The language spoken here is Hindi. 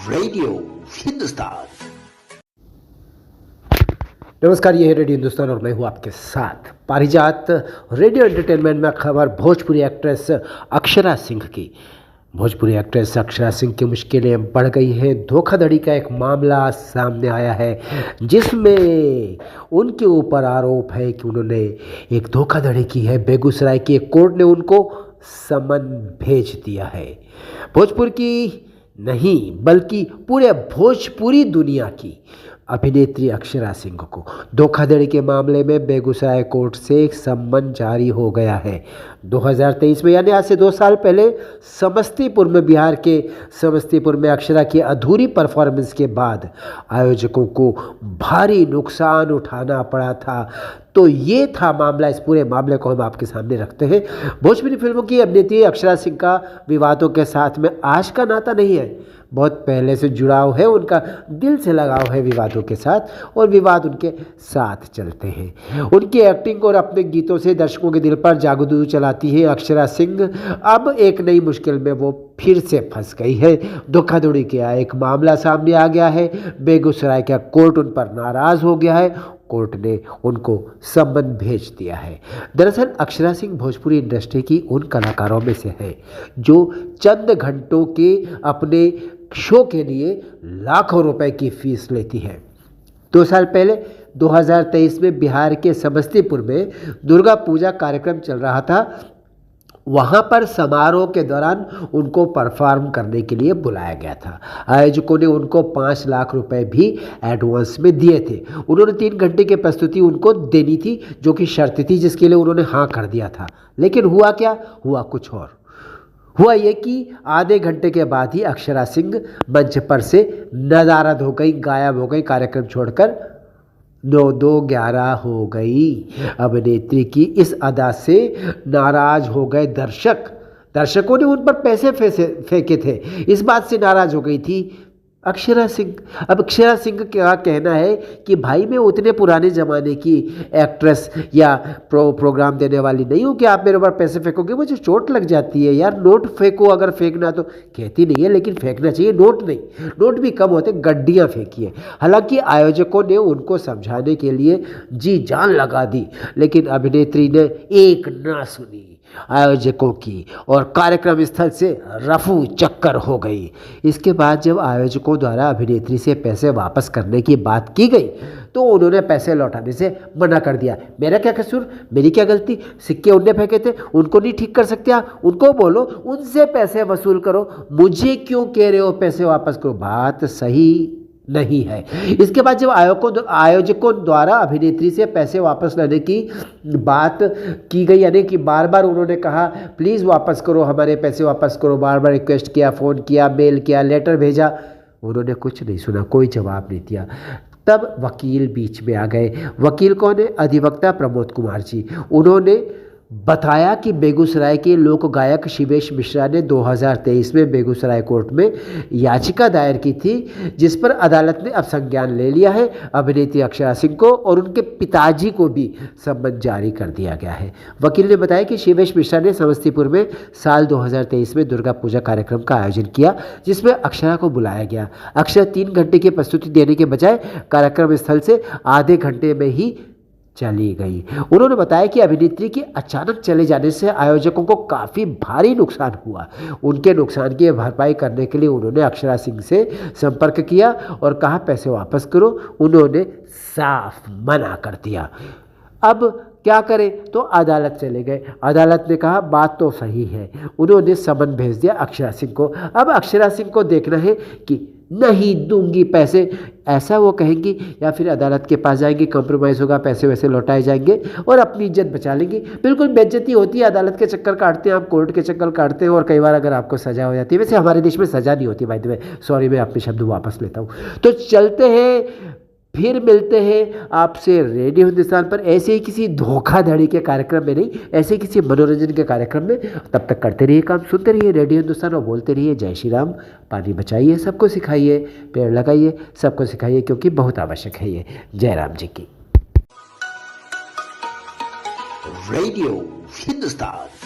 रेडियो हिंदुस्तान। नमस्कार, ये है रेडियो हिंदुस्तान और मैं हूँ आपके साथ पारिजात। रेडियो एंटरटेनमेंट में खबर भोजपुरी एक्ट्रेस अक्षरा सिंह की। भोजपुरी एक्ट्रेस अक्षरा सिंह की मुश्किलें बढ़ गई हैं। धोखाधड़ी का एक मामला सामने आया है जिसमें उनके ऊपर आरोप है कि उन्होंने एक धोखाधड़ी की है। बेगूसराय की एक कोर्ट ने उनको समन भेज दिया है। भोजपुर की नहीं बल्कि पूरे भोजपुरी दुनिया की अभिनेत्री अक्षरा सिंह को धोखाधड़ी के मामले में बेगूसराय कोर्ट से एक सम्मन जारी हो गया है। 2023 में यानी आज से 2 साल पहले समस्तीपुर में, बिहार के समस्तीपुर में अक्षरा की अधूरी परफॉर्मेंस के बाद आयोजकों को भारी नुकसान उठाना पड़ा था। तो ये था मामला। इस पूरे मामले को हम आपके सामने रखते हैं। भोजपुरी फिल्मों की अभिनेत्री अक्षरा सिंह का विवादों के साथ में आज का नाता नहीं है, बहुत पहले से जुड़ाव है। उनका दिल से लगाव है विवादों के साथ और विवाद उनके साथ चलते हैं। उनकी एक्टिंग और अपने गीतों से दर्शकों के दिल पर जादू चलाती है अक्षरा सिंह। अब एक नई मुश्किल में वो फिर से फंस गई है। धोखाधड़ी का एक मामला सामने आ गया है। बेगूसराय का कोर्ट उन पर नाराज हो गया है। कोर्ट ने उनको सम्मन भेज दिया है। दरअसल अक्षरा सिंह भोजपुरी इंडस्ट्री की उन कलाकारों में से है जो चंद घंटों के अपने शो के लिए लाखों रुपए की फीस लेती है। 2 साल पहले 2023 में बिहार के समस्तीपुर में दुर्गा पूजा कार्यक्रम चल रहा था। वहाँ पर समारोह के दौरान उनको परफॉर्म करने के लिए बुलाया गया था। आयोजकों ने उनको 5 लाख रुपए भी एडवांस में दिए थे। उन्होंने 3 घंटे की प्रस्तुति उनको देनी थी जो कि शर्त थी, जिसके लिए उन्होंने हाँ कर दिया था। लेकिन हुआ क्या? हुआ कुछ और। हुआ ये कि आधे घंटे के बाद ही अक्षरा सिंह मंच पर से नदारद हो गई, गायब हो गई। कार्यक्रम छोड़कर 9-2-11 हो गई। अभिनेत्री की इस अदा से नाराज हो गए दर्शकों ने उन पर पैसे फेंके थे। इस बात से नाराज हो गई थी अक्षरा सिंह। अब अक्षरा सिंह का कहना है कि भाई मैं उतने पुराने ज़माने की एक्ट्रेस या प्रोग्राम देने वाली नहीं हूँ कि आप मेरे ऊपर पैसे फेंकोगे, मुझे चोट लग जाती है यार। नोट फेंको, अगर फेंकना तो। कहती नहीं है लेकिन फेंकना चाहिए, नोट नहीं। नोट भी कम होते, गड्डियाँ फेंकिए। हालांकि आयोजकों ने उनको समझाने के लिए जी जान लगा दी, लेकिन अभिनेत्री ने एक ना सुनी आयोजकों की और कार्यक्रम स्थल से रफू चक्कर हो गई। इसके बाद जब आयोजकों द्वारा अभिनेत्री से पैसे वापस करने की बात की गई तो उन्होंने पैसे लौटाने से मना कर दिया। मेरा क्या कसूर, मेरी क्या गलती? सिक्के उनने फेंके थे, उनको नहीं ठीक कर सकते आप? उनको बोलो उनसे पैसे वसूल करो, मुझे क्यों कह रहे हो पैसे वापस करो? बात सही नहीं है। इसके बाद जब आयोजकों द्वारा अभिनेत्री से पैसे वापस लेने की बात की गई, यानी कि बार बार उन्होंने कहा प्लीज़ वापस करो, हमारे पैसे वापस करो, बार बार रिक्वेस्ट किया, फ़ोन किया, मेल किया, लेटर भेजा, उन्होंने कुछ नहीं सुना, कोई जवाब नहीं दिया। तब वकील बीच में आ गए। वकील कौन है? अधिवक्ता प्रमोद कुमार जी। उन्होंने बताया कि बेगूसराय के लोक गायक शिवेश मिश्रा ने 2023 में बेगूसराय कोर्ट में याचिका दायर की थी, जिस पर अदालत ने अब संज्ञान ले लिया है। अभिनेत्री अक्षरा सिंह को और उनके पिताजी को भी सम्मन जारी कर दिया गया है। वकील ने बताया कि शिवेश मिश्रा ने समस्तीपुर में साल 2023 में दुर्गा पूजा कार्यक्रम का आयोजन किया, जिसमें अक्षरा को बुलाया गया। अक्षरा 3 घंटे की प्रस्तुति देने के बजाय कार्यक्रम स्थल से आधे घंटे में ही चली गई। उन्होंने बताया कि अभिनेत्री के अचानक चले जाने से आयोजकों को काफ़ी भारी नुकसान हुआ। उनके नुकसान की भरपाई करने के लिए उन्होंने अक्षरा सिंह से संपर्क किया और कहा पैसे वापस करो। उन्होंने साफ मना कर दिया। अब क्या करें? तो अदालत चले गए। अदालत ने कहा बात तो सही है। उन्होंने समन भेज दिया अक्षरा सिंह को। अब अक्षरा सिंह को देखना है कि नहीं दूंगी पैसे, ऐसा वो कहेंगी, या फिर अदालत के पास जाएंगी, कंप्रोमाइज़ होगा, पैसे वैसे लौटाए जाएंगे और अपनी इज्जत बचा लेंगी। बिल्कुल बेइज्जती होती है, अदालत के चक्कर काटते हैं आप, कोर्ट के चक्कर काटते हैं और कई बार अगर आपको सज़ा हो जाती है। वैसे हमारे देश में सज़ा नहीं होती, बाय द वे, सॉरी मैं अपने शब्द वापस लेता हूँ। तो चलते हैं, फिर मिलते हैं आपसे रेडियो हिंदुस्तान पर ऐसे ही किसी धोखाधड़ी के कार्यक्रम में नहीं, ऐसे किसी मनोरंजन के कार्यक्रम में। तब तक करते रहिए काम, सुनते रहिए रेडियो हिंदुस्तान और बोलते रहिए जय श्री राम। पानी बचाइए, सबको सिखाइए, पेड़ लगाइए, सबको सिखाइए, क्योंकि बहुत आवश्यक है ये। जय राम जी की। रेडियो हिंदुस्तान।